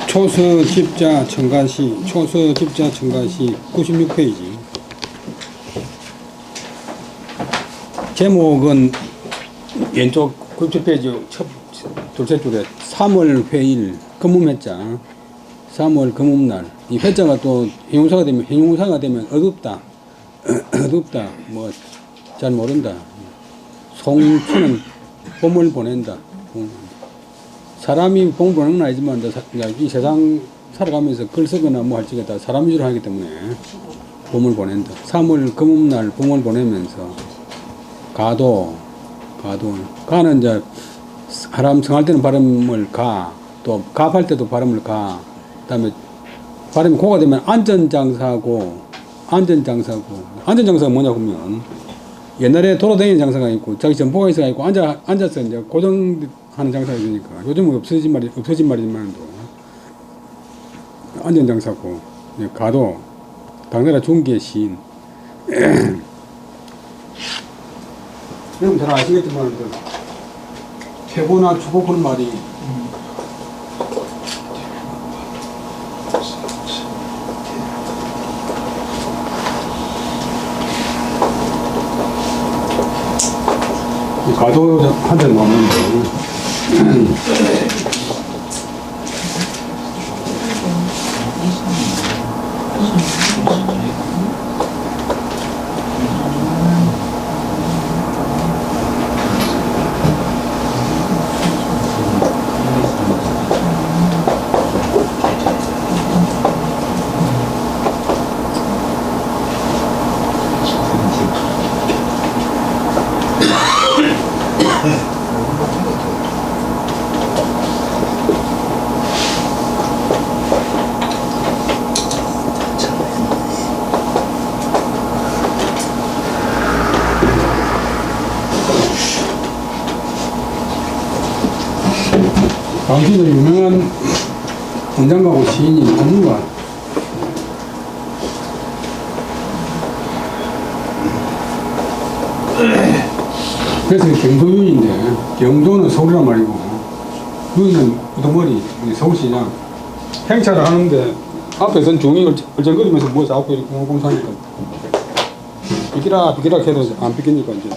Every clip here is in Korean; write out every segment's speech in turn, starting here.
초서 집자 청가시 96페이지. 제목은 왼쪽 97페이지 둘째 줄에 3월 회일 금음해자 3월 금음날. 이 회자가 또 형용사가 되면 어둡다 어둡다 뭐 잘 모른다. 송초는 봄을 보낸다. 사람이 봄을 보내는 건 아니지만 이 세상 살아가면서 글 쓰거나 뭐 할 적에 다 사람 위주로 하기 때문에 봄을 보낸다. 3월 금음날 봄을 보내면서 가는 이제 사람 성할 때는 발음을 또 갑할 때도 발음을 그다음에 발음이 고가 되면 안전장사가 뭐냐 보면 옛날에 돌아다니는 장사가 있고 자기 전보가 있고 앉아서 이제 고정하는 장사가 있으니까 요즘은 없어진 말이지만도 안전장사고 가도 당나라 중기의 시인. 여러분 잘 아시겠지만 퇴보나 추보 그런 말이 가도 한테 나오는데 당시는 유명한 원장가고 시인이 한누가 그래서 경도윤인데 경도는 서울이란 말이고 윤은 우두머리 서울시장 행차를 하는데 앞에선 중이 얼쩡거리면서 뭐 자꾸 이렇게 공사하니까 비키라 해도 안 비키니까 이제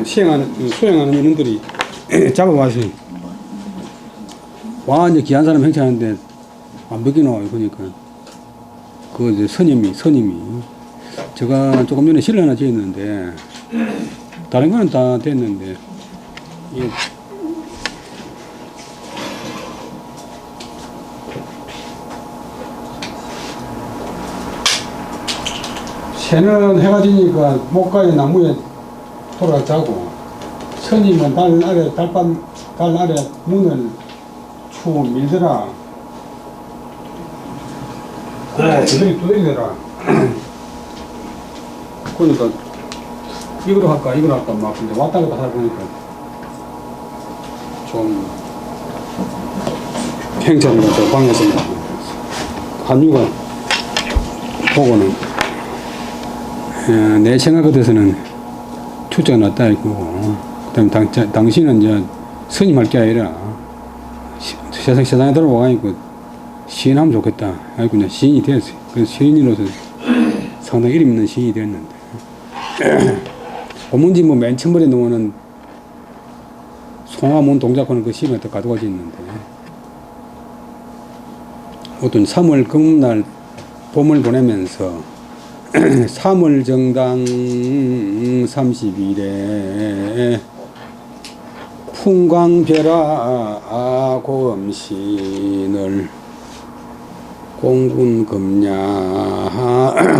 수행하는 인원들이 잡아와서 완전 귀한 사람 행차하는데 안 비키노 그러니까 그 이제 선임이 제가 조금 전에 실을 하나 지었는데 다른 거는 다 됐는데 이게 새는 해가 지니까 목가에 나무에 돌아자고 선임은 달 아래 문을 추 밀더라. 그들이 두드리더라. 그러니까 이거로 할까 막 근데 왔다 갔다 하다 보니까 좀 행차를 갖다 방에서 한유가 보고는 내 생각 같아서는 출자가 낫다 했고 그다음 당신은 이제 스님할 게 아니라 세상에 들어와가지고 시인하면 좋겠다 하고 그냥 시인이 되었어요. 그래서 시인으로서 상당히 이름 있는 시인이 되었는데 고문지 뭐 맨 처음에 놓는 송화문 동작하는 그 시가 또 가져가져 있는데 어떤 3월 금날 봄을 보내면서 3월 정당 30일에 풍광별아 고음신을 공군금야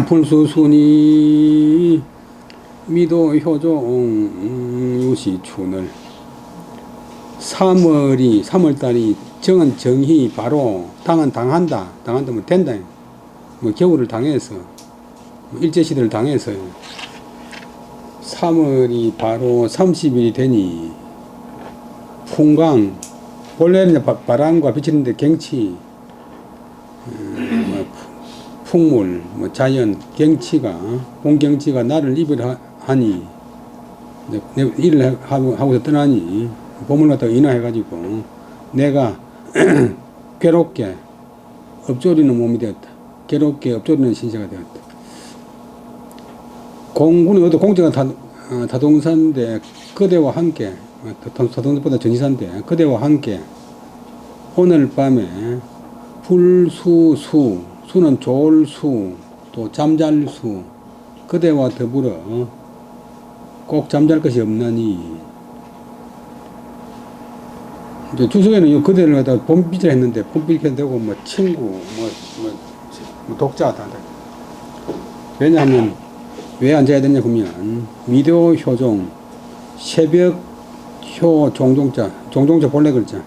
불수순이 미도효종 유시춘을 3월달이 정은 정희 바로 당은 당한다 뭐 된다 뭐 겨울을 당해서 뭐 일제시대를 당해서요 3월이 바로 30일이 되니 풍광 원래는 바람과 비치는데 경치 풍물 뭐 자연 경치가 봄경치가 나를 이별하니 이제 일을 하고서 떠나니 보물 갖다가 인화해가지고 내가 괴롭게 엎조리는 몸이 되었다. 괴롭게 엎조리는 신세가 되었다. 공군은 어떤 공자가 타동사인데 그대와 함께 타동사보다 전지사인데 그대와 함께 오늘 밤에 불수수 수는 좋을 수 또 잠잘 수 그대와 더불어 꼭 잠잘 것이 없나니 이제 주석에는 그대를 갖다가 봄비자 했는데 봄비자 되고 뭐 친구 뭐 독자 다 왜냐하면 왜 앉아야 되냐 보면 미도 효종 새벽효 종종자 본래 글자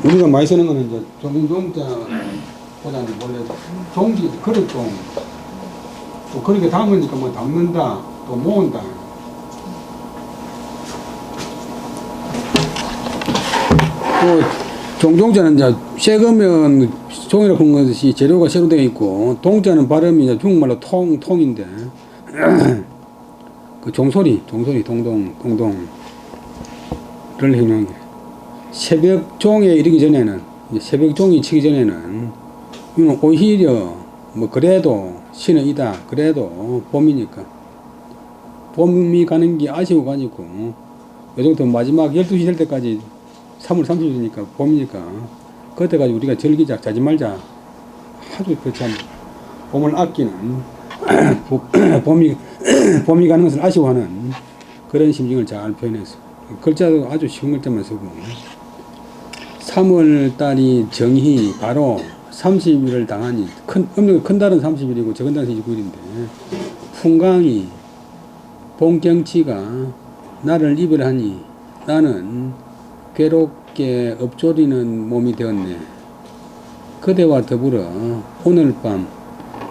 우리가 많이 쓰는 거는 이제 종종자보다는 원래 종기 그릇종 또 그렇게 담으니까 뭐 담는다 또 모은다 또 종종자는 이제 새거면 종이라 본 것이 재료가 새로 되어 있고 동자는 발음이 이제 중국말로 통인데 그 종소리 동동을 형용해. 새벽종에 이르기 전에는 새벽종이 치기 전에는 이건 오히려 뭐 그래도 신은 이다 그래도 봄이니까 봄이 가는 게 아쉬워 가지고 요정도 마지막 12시 될 때까지 3월 30일이니까 봄이니까 그때까지 우리가 즐기자 자지 말자 아주 그참 봄을 아끼는 봄이 가는 것을 아쉬워하는 그런 심情을 잘 표현해서 글자도 아주 쉬운 글자만 쓰고 3월 달이 정희 바로 30일을 당하니 음력이 큰 달은 30일이고 적은 달은 29일인데 풍광이 봄경치가 나를 이별하니 나는 괴롭게 엎조리는 몸이 되었네. 그대와 더불어 오늘 밤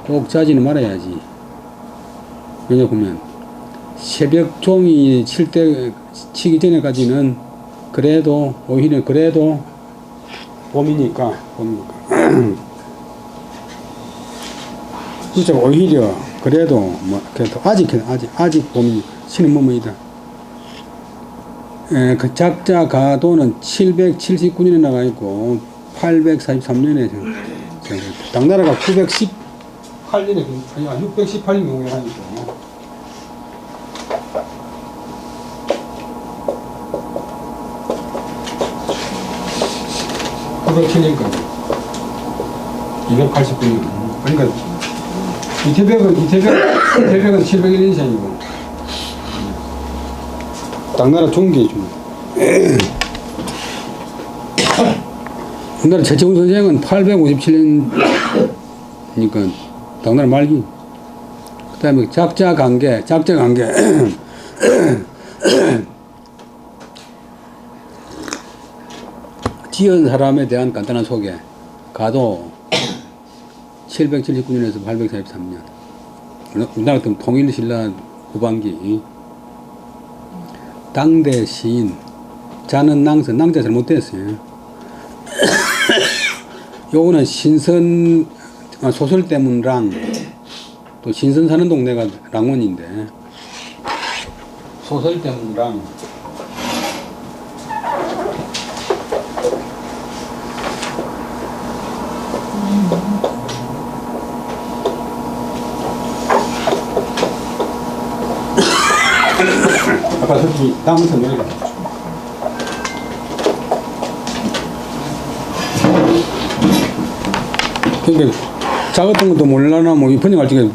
꼭 자지는 말아야지. 왜냐 보면 새벽 종이 치기 전에까지는 그래도 오히려 그래도 봄이니까 그렇죠. 오히려 그래도 뭐 그래도 아직 봄이니까 신은 뭐뭐이다. 그 작자 가도는 779년에 나가 있고 843년에 당나라가 918년에 618년 경우에 하니까 그걸 치니까 289년 그러니까 이태백은 701년생이고 당나라 중기죠. 우리나라 최채훈 선생은 857년이니까 당나라 말기. 그 다음에 작자 관계 지은 사람에 대한 간단한 소개. 가도 779년에서 843년. 우리나라 같은 통일신라 후반기. 당대 시인 자는 낭선 낭자 잘못됐어요. 요거는 신선 소설 때문랑 또 신선 사는 동네가 랑원인데 소설 때문랑 아까 솔직히 다음 선물이다. 그러니까 작았던 것도 몰라나 뭐 번역할 적에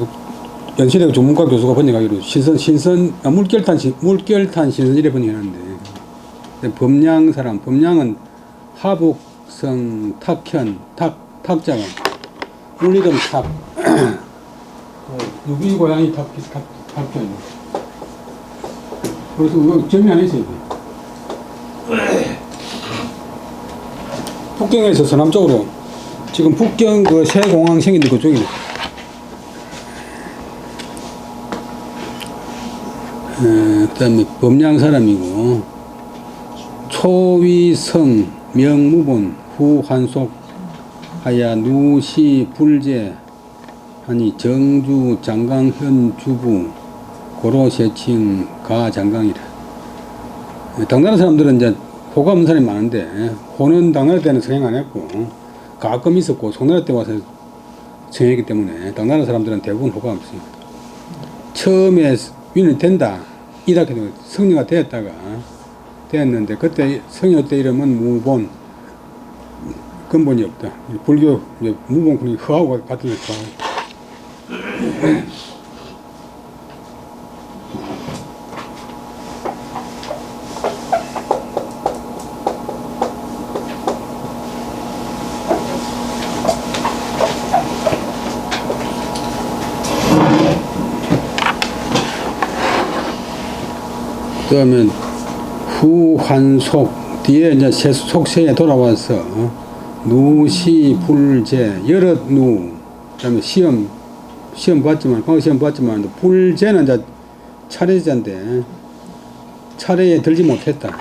연세대 전문가 교수가 번역하기로 물결탄 신선이래 번역했는데 범량은 하복성 탁현 탁자가 물리던 탁 유비 고양이 탁현 그래서 이거 점이 안 있어요. 북경에서 서남 쪽으로 지금 북경 그 새 공항 생긴 그쪽이네. 그다음에 범양 사람이고 초위성 명무본 후환속 하야 누시 불제 하니 정주 장강현 주부 고로세칭 가장강이라. 당나라 사람들은 이제 호가 없는 사람이 많은데 호는 당나라 때는 성행 안 했고 가끔 있었고 송나라 때 와서 성행했기 때문에 당나라 사람들은 대부분 호가 없어요. 처음에 위는 된다 이렇게 성녀가 되었는데 그때 성녀 때 이름은 무본, 근본이 없다. 불교 이제 무본 군이 허하고 같은 거. 그러면 후환속 뒤에 이제 속세에 돌아와서 누시불제 여럿누 그다음에 시험 봤지만 과거 시험 봤지만 불제는 이제 차례자인데 차례에 들지 못했다.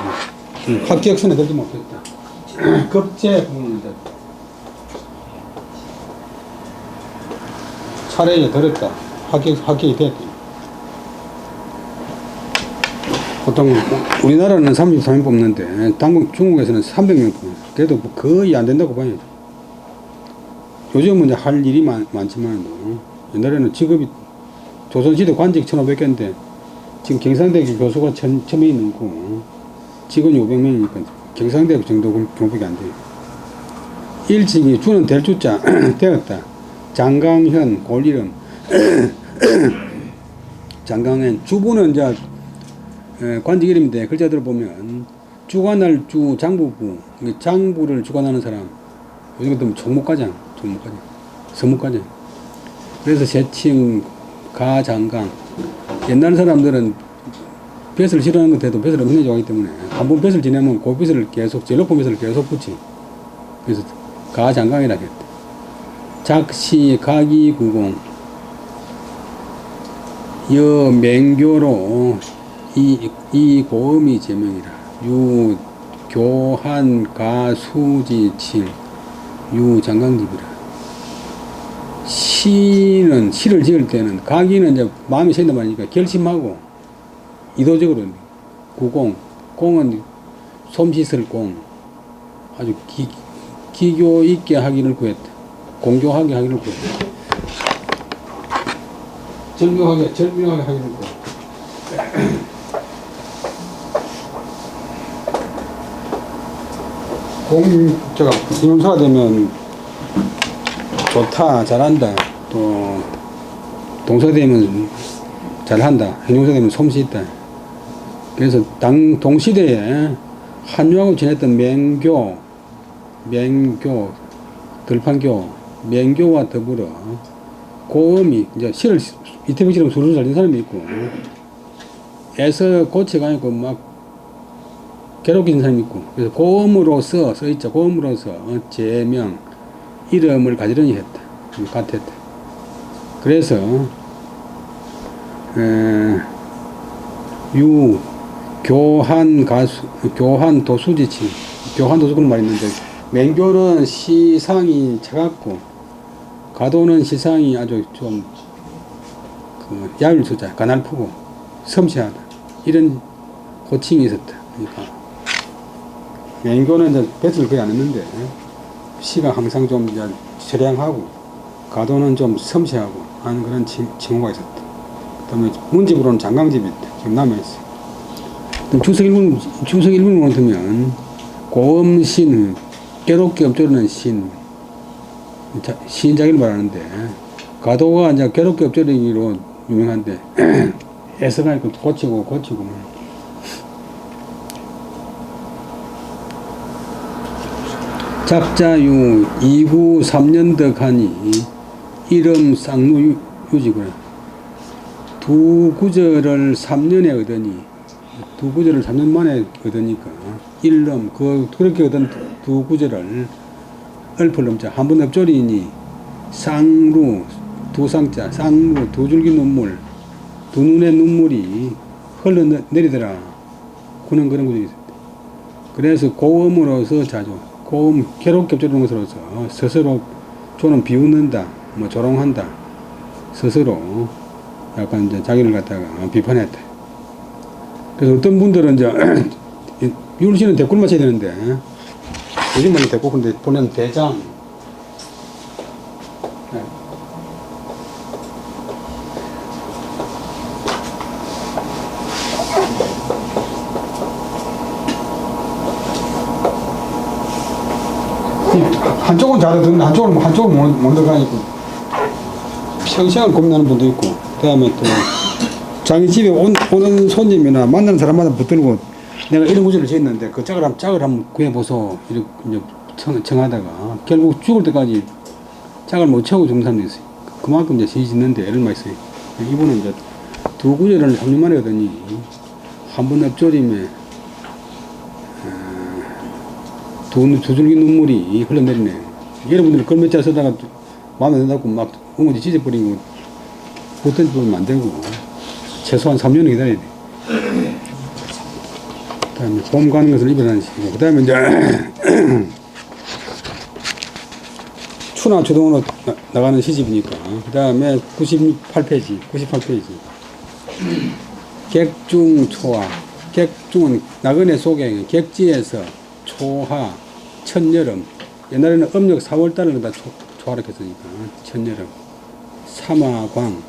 합격선에 들지 못했다. 급제 부분인데 차례에 들었다. 합격이 됐다. 보통 우리나라는 33명 뽑는데 중국에서는 300명 뽑는. 그래도 뭐 거의 안 된다고 봐야죠. 요즘은 이제 할 일이 많지만 옛날에는 직업이 조선시대 관직 1500개인데 지금 경상대학교 교수가 1000명이 넘고 직원이 500명이니까 경상대학교 정도 정도밖에 안 돼요. 일찍이 주는 될 주자 되었다. 장강현 골이름 장강현 주부는 이제 관직 이름인데 글자들을 보면 주관할 주 장부부 장부를 주관하는 사람 요즘 같으면 총무과장 서무과장 그래서 세칭 가장강 옛날 사람들은 뱃을 싫어하는 것에도 뱃을 엄청나게 좋아하기 때문에 한 번 뱃을 지내면 그 뱃을 계속 제일 높은 뱃을 계속 붙이 그래서 가장강이라 했다. 작시 가기구공 여맹교로 이 고음이 제명이라. 유 교한 가수지칠 유 장강집이라. 시는 시를 지을 때는 가기는 이제 마음이 생긴단 말이니까 결심하고 이도적으로 구공 공은 솜씻을 공 아주 기교 있게 하기를 구했다. 공교하게 하기를 구했다. 절묘하게 하기를 구했다. 인용사가 되면 좋다, 잘한다, 또 동사가 되면 잘한다, 형용사가 되면 솜씨 있다. 그래서 동시대에 한유하고 지냈던 맹교, 들판교, 맹교와 더불어 고음이 이제 시를 이태백처럼 술술 잘 된 사람이 있고 애서 고치가 아니고 막 괴롭히는 사람이 있고 그래서 고음으로서 써있죠. 고음으로서 제명 이름을 가지런히 했다. 같았다. 그래서 유 교한 도수지치 교한 도수 그런 말이 있는데 맹교는 시상이 차갑고 가도는 시상이 아주 좀 야율수자 가날프고 섬세하다 이런 호칭이 있었다. 그러니까 맹교는 이제 뱃을 거의 안 했는데 시가 항상 좀 이제 처량하고 가도는 좀 섬세하고 하는 그런 칭호가 있었다. 그다음에 문집으로는 장강집이 있다. 지금 남아있어. 주석 일본으로 보면 고음신 괴롭게 엎조르는 시인자기를 말하는데 가도가 이제 괴롭게 엎조르기로 유명한데 애써가 있고 고치고 작자유 2구 3년덕하니 이름 쌍루유지구나. 두 구절을 3년에 얻으니 두 구절을 3년 만에 얻으니까 일름 그렇게 얻은 두 구절을 얼풀 넘자 한 번 엎조리니 쌍루 두 쌍자 쌍루 두 줄기 눈물 두 눈의 눈물이 흘러내리더라. 그런 구절이 있었다. 그래서 고음으로서 자주 고음 괴롭게 엎조르는 것으로서 스스로 조는 비웃는다 뭐 조롱한다 스스로 약간 이제 자기를 갖다가 비판했다. 그래서 어떤 분들은 이제 유울씨는 대꾸를 맞춰야 되는데 요즘은 대꾸 근데 보내는 대장. 네. 한쪽은 잘 듣는데 한쪽은 못 들어가니까 평생을 고민하는 분도 있고, 그 다음에 또 자기 집에 오는 손님이나 만나는 사람마다 붙들고 내가 이런 구절을 지었는데 그 짝을 한번 구해보소 이렇게 청하다가 결국 죽을 때까지 짝을 못 채우고 죽는 사람도 있어요. 그만큼 이제 시 짓는데 애를 많이 써요. 이분은 이제 두 구절을 3년 만에 하더니 한 번 엎조림에 두 줄기 눈물이 흘러내리네. 여러분들은 글 몇 자 쓰다가 마음에 안 든다고 막 엉거지 찢어버리고 못된 부분은 안 되고 최소한 3년은 기다려야 돼. 그 다음에 봄 가는 것을 입어다니는 시기고, 그 다음에 이제 추나 추동으로 나가는 시집이니까. 그 다음에 98페이지 객중초하. 객중은 나그네 소개, 객지에서 초하, 첫여름. 옛날에는 음력 4월달을 다 초하라 했으니까 첫여름. 사마광,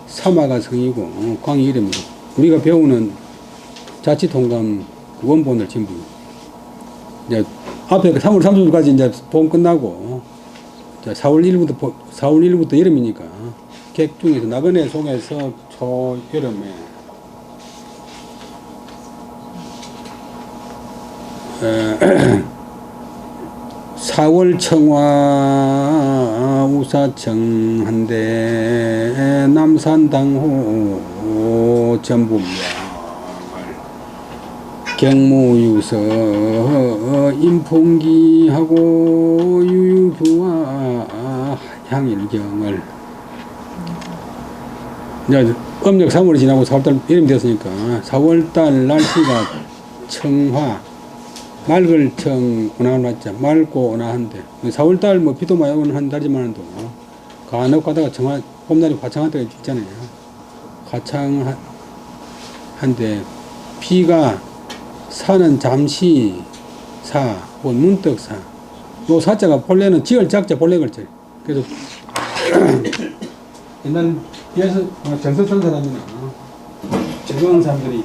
사마가 성이고 광이 이름이고, 우리가 배우는 자치통감 원본을 전부 이제 앞에 3월 30일까지 이제 봄 끝나고 4월 1일부터 여름이니까 객중에서 나그네 속에서 초여름에 4월 청화 우사청 한대 남산당호 전북야 경무유서 인풍기하고 유유부와 향일경을 이제 음력 3월이 지나고 4월달 이름이 됐으니까 4월달 날씨가 청화 맑을 청 온화를 맞자 맑고 온화한데 4월달 뭐 비도 많이 오는 한 달이지만도 간혹 가다가 청화 봄날이 화창한 때가 있잖아요. 화창한데 비가 사는 잠시 사, 문득 사. 요 사자가 본래는 지을 작자 본래 글자. 그래서 옛날 비에서 정서 쓰는 사람이나 정경하는 사람들이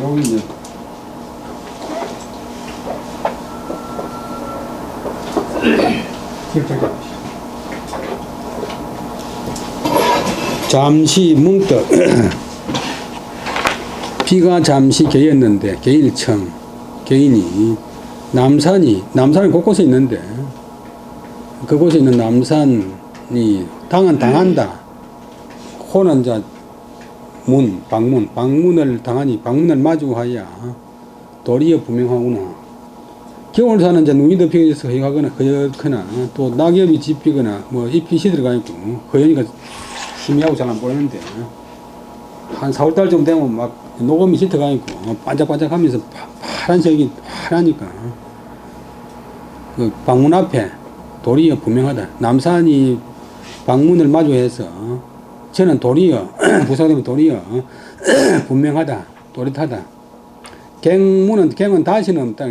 여기 이제 지을 작자. 잠시 문득 비가 잠시 개였는데 개일청 개인이 남산이 곳곳에 있는데 그곳에 있는 남산이 당한다. 호는 이제 방문을 당하니 방문을 마주하여 도리어 분명하구나. 겨울사는 이제 눈이 덮여서 허옇거나 또 낙엽이 짚히거나 뭐 잎이 시들어가 있고 허연이가 희미하고 잘 안 보이는데 한 4월달쯤 되면 막 녹음이 짙어가 있고 반짝반짝하면서 파란하니까 그 방문 앞에 도리어 분명하다. 남산이 방문을 마주해서 저는 도리어 부사되면 도리어 분명하다. 또렷하다. 갱은 다시는 없다.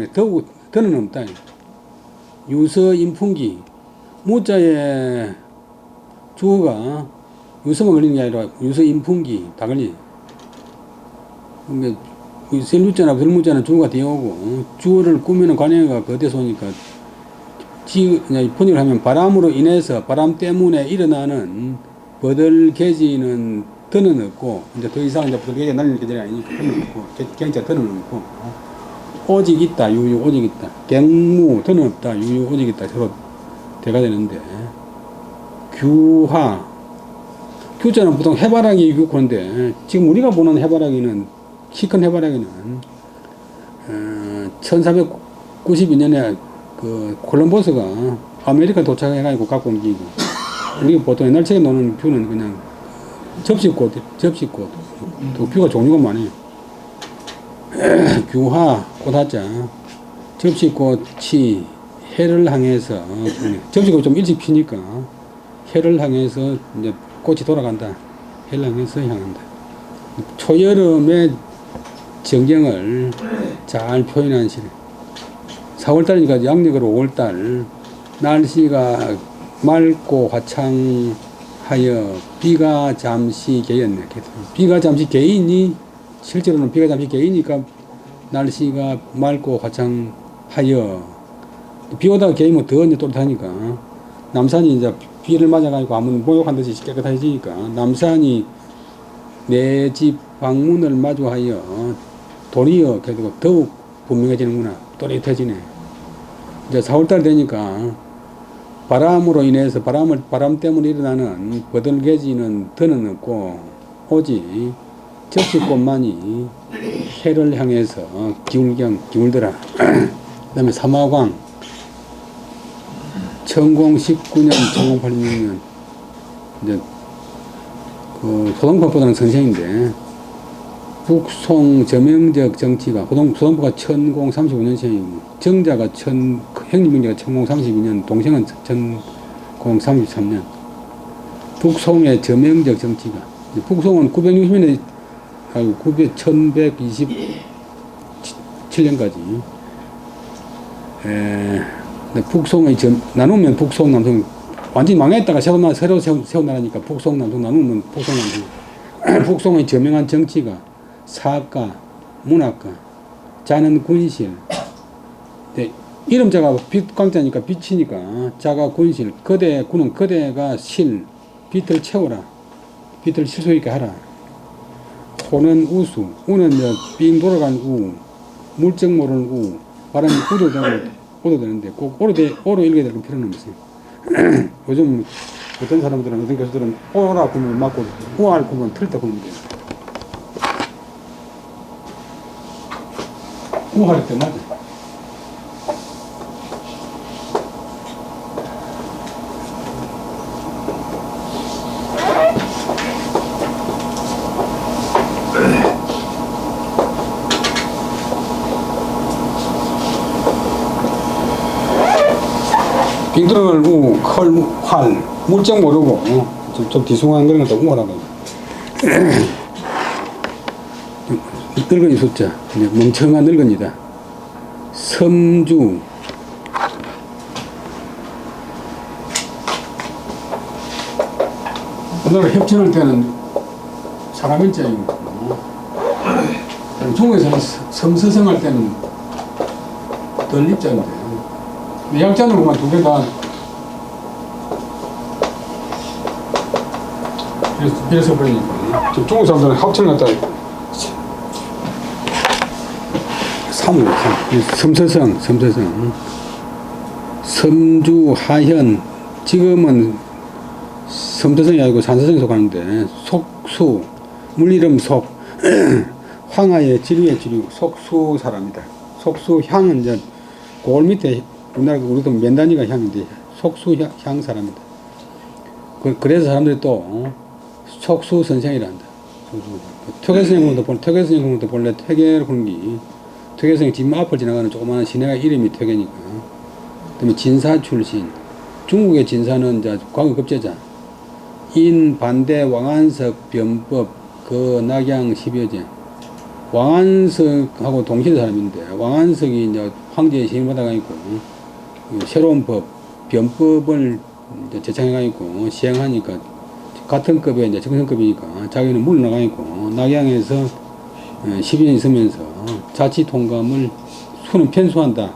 더는 없다. 유서 인풍기 무자에 주어가 유서만 걸리는 게 아니라 유서 인풍기 다 걸리. 그러니까 셀루자나 들무자는 주어가 되어 오고 주어를 꾸미는 관행어가 거대서 오니까 번역을 하면 바람으로 인해서 바람 때문에 일어나는 버들개지는 더는 없고 이제 더 이상 이제 버들개지가 날리는 계절이 아니니까 더는 없고 갱자 더는 없고 오직 있다 유유 오직 있다 갱무 더는 없다 유유 오직 있다 서로 대가 되는데 규자는 보통 해바라기 규건데 지금 우리가 보는 해바라기는 키 큰 해바라기는 1492년에 그 콜럼버스가 아메리카 도착해가지고 갖고 온 기고 우리가 보통 옛날 책에 나오는 뷰는 그냥 접시꽃 또 뷰가 종류가 많아요. 규화 꽃하자 접시꽃이 해를 향해서 접시꽃 좀 일찍 피니까 해를 향해서 이제 꽃이 돌아간다. 해를 향해서 향한다. 초여름의 전경을 잘 표현한 시래. 4월달이니까 양력으로 5월달 날씨가 맑고 화창하여 비가 잠시 개였네. 비가 잠시 개이니 실제로는 비가 잠시 개이니까 날씨가 맑고 화창하여 비 오다가 개이면 더 이제 또렷하니까 남산이 이제 비를 맞아가지고 아무 목욕한 듯이 깨끗해지니까 남산이 내 집 방문을 마주하여 도리어 그래도 더욱 분명해지는구나. 또렷해지네. 이제 4월달 되니까 바람으로 인해서 바람 때문에 일어나는 버들개지는 더는 없고 오직 적시꽃만이 해를 향해서 기울더라. 그 다음에 삼화광 1019년 1086년 이제 그 소동법보다는 선생인데 북송 저명적 정치가 소동부가 1035년생이고 정자가 형님명자가 1032년 동생은 1033년 북송의 저명적 정치가 북송은 960년에 1127년까지 북송의 나누면 북송 남성 완전히 망했다가 새로 세워나라니까 북송 남성 나누면 북송 남성 북송의 저명한 정치가 사가, 문학가, 자는 군실. 이름자가 빛광자니까 빛이니까 자가 군실. 군은 거대가 실, 빛을 채워라. 빛을 실 수 있게 하라. 호는 우수. 우는 빙 돌아간 우. 물정 모르는 우. 바람이 우도 되는데 꼭 오로 읽어야 될 필요는 없어요. 요즘 어떤 사람들은, 어떤 교수들은 오라 구면 맞고 우알 구면 틀다 구면 돼요. 우할 때 맞아. 빙들어갈 우, 활, 물정 모르고 좀 뒤숭한 그런 것도 우하라고. 늙은이 숫자, 멍청한 늙은이다. 섬주, 오늘 협찬할 때는 사람 일자이고, 중국에서는 섬서성 할 때는 덜 입자인데, 약자는 보면 두 개 다 이래서 그러니까 중국 사람들은 합천을 갖다 섬서성, 섬주, 하현, 지금은 섬서성이 아니고 산서성에 속하는데, 속수, 물이름 속, 황하의 지류의 지류, 속수 사람이다. 속수 향은 이제 골 밑에 우리도 면단위가 향인데, 속수 향 사람이다. 그래서 사람들이 또 속수 선생이란다. 퇴계 선생님도 본래 퇴계를 보는 게 퇴계선이 집 앞을 지나가는 조그마한 시내가 이름이 퇴계니까. 그 다음에 진사 출신. 중국의 진사는 이제 과거 급제자. 인, 반대, 왕안석, 변법, 낙양, 10여제. 왕안석하고 동시대 사람인데, 왕안석이 이제 황제의 시행받아가 있고, 새로운 법, 변법을 이제 제창해가 있고, 시행하니까, 같은 급에 이제 정성급이니까, 자기는 물러나가 있고, 낙양에서 10년 있으면서 자치 통감을 수는 편찬한다.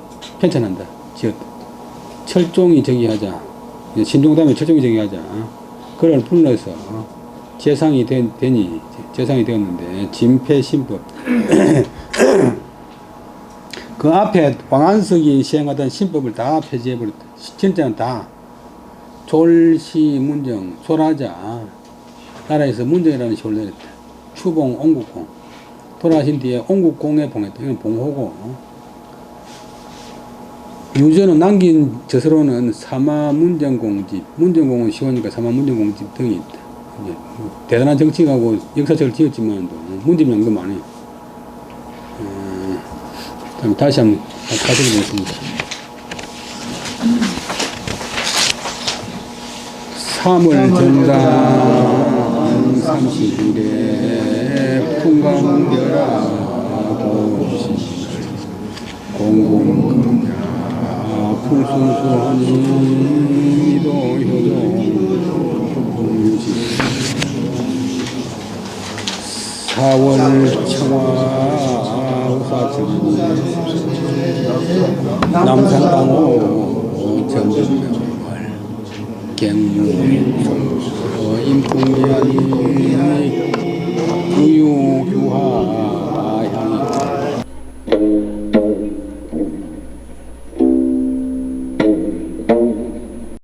철종이 정의하자. 신종 다음에 철종이 정의하자. 그걸 불러서 재상이 되었는데, 진폐신법. 그 앞에 왕안석이 시행하던 신법을 다 폐지해버렸다. 진짜는 다. 졸시 문정, 솔하자. 나라에서 문정이라는 시를 내렸다. 추봉, 옹국공. 돌아가신 뒤에 옹국공에 봉했다. 이건 봉호고. 유전은 남긴 저서로는 사마문정공집. 문정공은 쉬우니까 사마문정공집 등이 있다. 대단한 정치가고 역사책을 지었지만 문제명도 많아요. 다시 한번 가져보겠습니다. 3월 정당 30일에 공공감별아 공공감별아 풍순수하니 미도효도 사월 청화 우사천리 남산당호 전전명월 갱무인 임풍리아니 구유